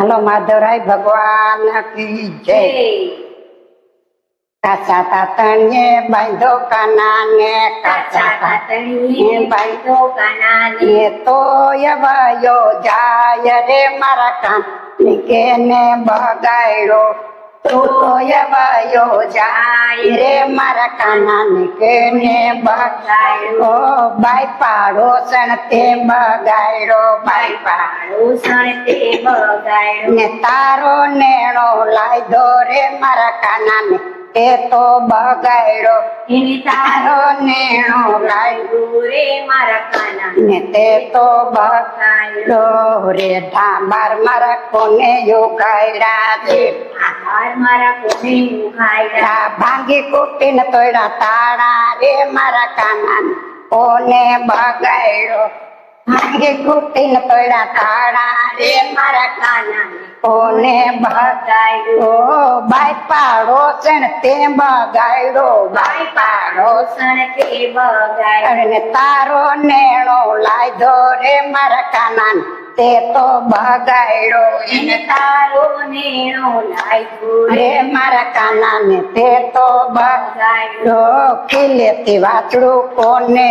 Hello માધવરાય ભગવાન કી જય। કાચા તાતણીએ બાંધો કાનાને, કાચા તાતણીએ બાંધો કાનાને, તો યવાયો જાય રે મારા કાન કેને બગાડ્યો, તો યવાયો જાય રે મારા કાનાને કેને બગાડ્યો, બાઈ પાડોસણ તે બગાડ્યો, બાઈ પાડોસણ તે બગાડ્યો, ને તારો નેણો લાયદો રે મારા કાનાને તે તો બગાડ્યો, એને તારો નેણો લાગ્યો રે મારા કાના ને તે તો બગાડ્યો રે। ધાબાર મારા કોને યોગાડ્યા છે, મારા કોને યોગાડ્યા, ભાંગી કુટીને તોડ્યા તાળા રે મારા કાના કોને બગાડ્યો, ભાંગી કુટીને તોડ્યા તાળા રે મારા કાના કોને બગાડ્યો, બાઈ પાડોસણ તે બગાડ્યો, બાઈ પાડોસણ તે બગાડ્યો, ને તારો નેણો લાયદો રે મારા કાના તે તો બગાડ્યો, એને તારો નેણો લાયદો રે મારા કાના ને તે તો બગાડ્યો, ખીલેથી વાછડું કોને